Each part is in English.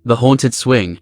The Haunted Swing.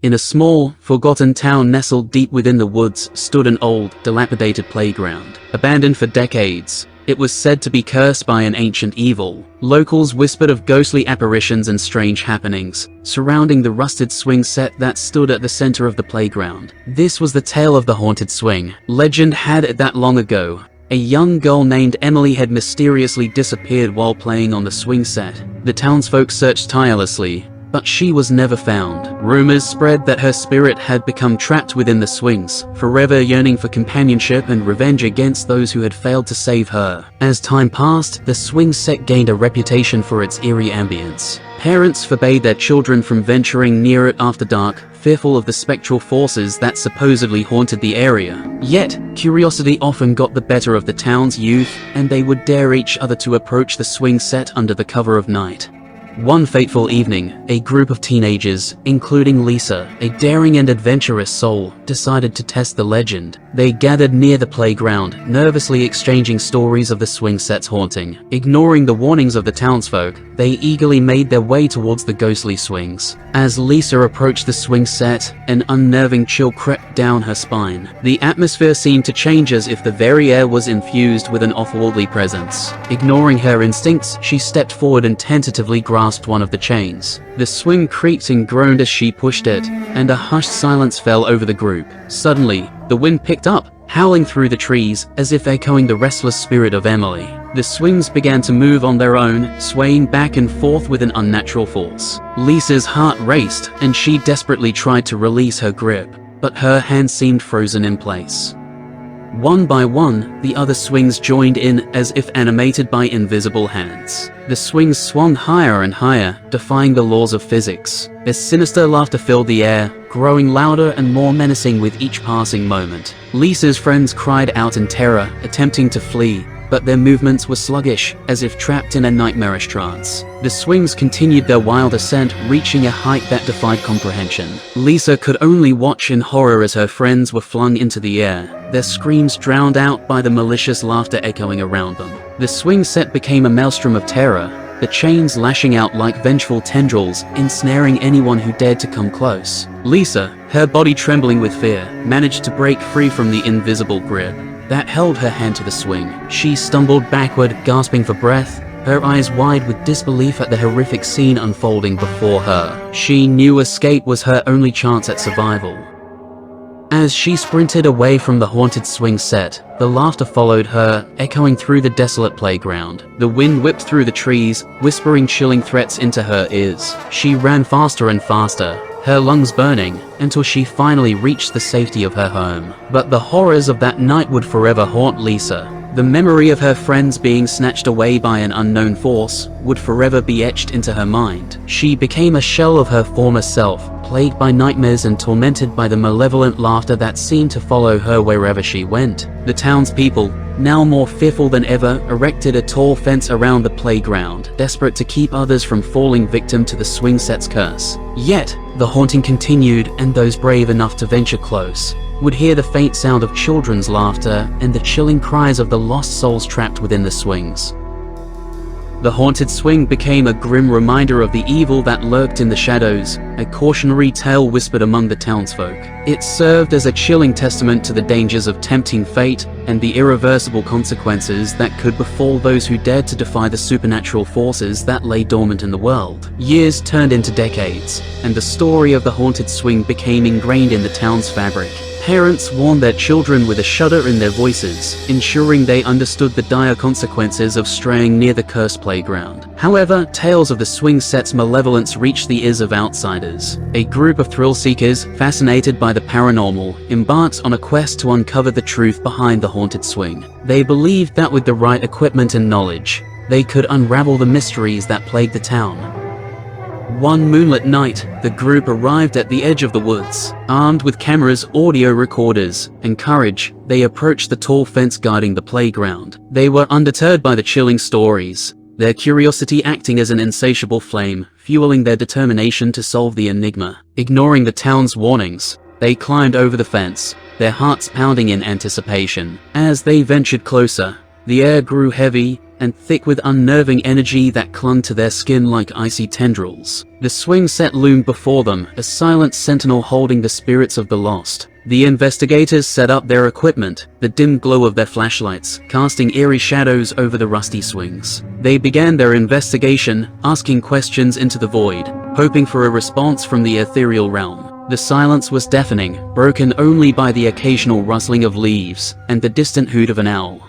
In a small, forgotten town nestled deep within the woods stood an old, dilapidated playground. Abandoned for decades, it was said to be cursed by an ancient evil. Locals whispered of ghostly apparitions and strange happenings surrounding the rusted swing set that stood at the center of the playground. This was the tale of the Haunted Swing. Legend had it that long ago, a young girl named Emily had mysteriously disappeared while playing on the swing set. The townsfolk searched tirelessly, but she was never found. Rumors spread that her spirit had become trapped within the swings, forever yearning for companionship and revenge against those who had failed to save her. As time passed, the swing set gained a reputation for its eerie ambience. Parents forbade their children from venturing near it after dark, fearful of the spectral forces that supposedly haunted the area. Yet, curiosity often got the better of the town's youth, and they would dare each other to approach the swing set under the cover of night. One fateful evening, a group of teenagers, including Lisa, a daring and adventurous soul, decided to test the legend. They gathered near the playground, nervously exchanging stories of the swing set's haunting. Ignoring the warnings of the townsfolk, they eagerly made their way towards the ghostly swings. As Lisa approached the swing set, an unnerving chill crept down her spine. The atmosphere seemed to change as if the very air was infused with an off-worldly presence. Ignoring her instincts, she stepped forward and tentatively grasped one of the chains. The swing creaked and groaned as she pushed it, and a hushed silence fell over the group. Suddenly, the wind picked up, howling through the trees, as if echoing the restless spirit of Emily. The swings began to move on their own, swaying back and forth with an unnatural force. Lisa's heart raced, and she desperately tried to release her grip, but her hands seemed frozen in place. One by one, the other swings joined in, as if animated by invisible hands. The swings swung higher and higher, defying the laws of physics. A sinister laughter filled the air, growing louder and more menacing with each passing moment. Lisa's friends cried out in terror, attempting to flee, but their movements were sluggish, as if trapped in a nightmarish trance. The swings continued their wild ascent, reaching a height that defied comprehension. Lisa could only watch in horror as her friends were flung into the air, their screams drowned out by the malicious laughter echoing around them. The swing set became a maelstrom of terror, the chains lashing out like vengeful tendrils, ensnaring anyone who dared to come close. Lisa, her body trembling with fear, managed to break free from the invisible grip that held her hand to the swing. She stumbled backward, gasping for breath, her eyes wide with disbelief at the horrific scene unfolding before her. She knew escape was her only chance at survival. As she sprinted away from the haunted swing set, the laughter followed her, echoing through the desolate playground. The wind whipped through the trees, whispering chilling threats into her ears. She ran faster and faster, her lungs burning, until she finally reached the safety of her home. But the horrors of that night would forever haunt Lisa. The memory of her friends being snatched away by an unknown force would forever be etched into her mind. She became a shell of her former self, plagued by nightmares and tormented by the malevolent laughter that seemed to follow her wherever she went. The townspeople, now more fearful than ever, erected a tall fence around the playground, desperate to keep others from falling victim to the swing set's curse. Yet, the haunting continued, and those brave enough to venture close would hear the faint sound of children's laughter and the chilling cries of the lost souls trapped within the swings. The haunted swing became a grim reminder of the evil that lurked in the shadows, a cautionary tale whispered among the townsfolk. It served as a chilling testament to the dangers of tempting fate and the irreversible consequences that could befall those who dared to defy the supernatural forces that lay dormant in the world. Years turned into decades, and the story of the haunted swing became ingrained in the town's fabric. Parents warned their children with a shudder in their voices, ensuring they understood the dire consequences of straying near the cursed playground. However, tales of the swing set's malevolence reached the ears of outsiders. A group of thrill-seekers, fascinated by the paranormal, embarked on a quest to uncover the truth behind the haunted swing. They believed that with the right equipment and knowledge, they could unravel the mysteries that plagued the town. One moonlit night, the group arrived at the edge of the woods. Armed with cameras, audio recorders, and courage, they approached the tall fence guarding the playground. They were undeterred by the chilling stories, their curiosity acting as an insatiable flame, fueling their determination to solve the enigma. Ignoring the town's warnings, they climbed over the fence, their hearts pounding in anticipation. As they ventured closer, The air grew heavy and thick with unnerving energy that clung to their skin like icy tendrils. The swing set loomed before them, a silent sentinel holding the spirits of the lost. The investigators set up their equipment, the dim glow of their flashlights casting eerie shadows over the rusty swings. They began their investigation, asking questions into the void, hoping for a response from the ethereal realm. The silence was deafening, broken only by the occasional rustling of leaves and the distant hoot of an owl.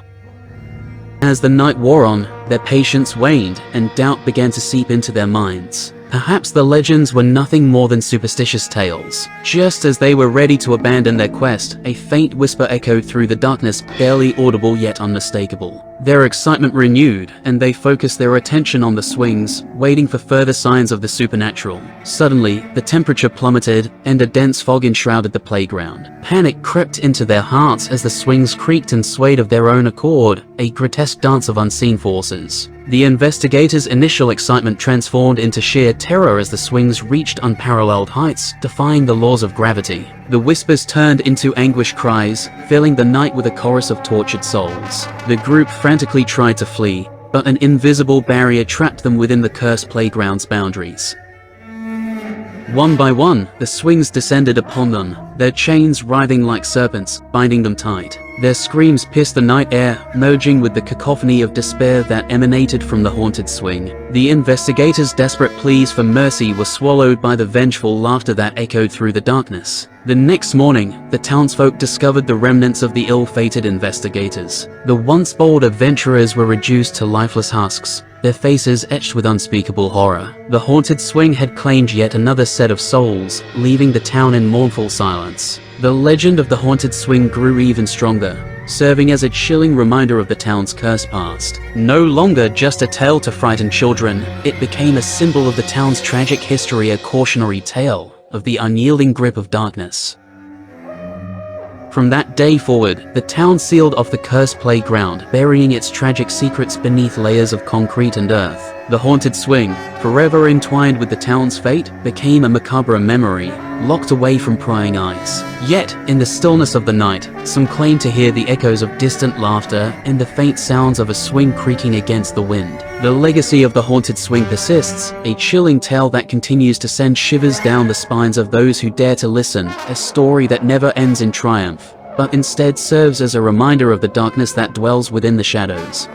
As the night wore on, their patience waned and doubt began to seep into their minds. Perhaps the legends were nothing more than superstitious tales. Just as they were ready to abandon their quest, a faint whisper echoed through the darkness, barely audible yet unmistakable. Their excitement renewed, and they focused their attention on the swings, waiting for further signs of the supernatural. Suddenly, the temperature plummeted, and a dense fog enshrouded the playground. Panic crept into their hearts as the swings creaked and swayed of their own accord, a grotesque dance of unseen forces. The investigators' initial excitement transformed into sheer terror as the swings reached unparalleled heights, defying the laws of gravity. The whispers turned into anguished cries, filling the night with a chorus of tortured souls. The group frantically tried to flee, but an invisible barrier trapped them within the cursed playground's boundaries. One by one, the swings descended upon them, their chains writhing like serpents, binding them tight. Their screams pierced the night air, merging with the cacophony of despair that emanated from the haunted swing. The investigators' desperate pleas for mercy were swallowed by the vengeful laughter that echoed through the darkness. The next morning, the townsfolk discovered the remnants of the ill-fated investigators. The once bold adventurers were reduced to lifeless husks, their faces etched with unspeakable horror. The haunted swing had claimed yet another set of souls, leaving the town in mournful silence. The legend of the haunted swing grew even stronger, serving as a chilling reminder of the town's cursed past. No longer just a tale to frighten children, it became a symbol of the town's tragic history, a cautionary tale of the unyielding grip of darkness. From that day forward, the town sealed off the cursed playground, burying its tragic secrets beneath layers of concrete and earth. The haunted swing, forever entwined with the town's fate, became a macabre memory, locked away from prying eyes. Yet, in the stillness of the night, some claim to hear the echoes of distant laughter and the faint sounds of a swing creaking against the wind. The legacy of the haunted swing persists, a chilling tale that continues to send shivers down the spines of those who dare to listen, a story that never ends in triumph, but instead serves as a reminder of the darkness that dwells within the shadows.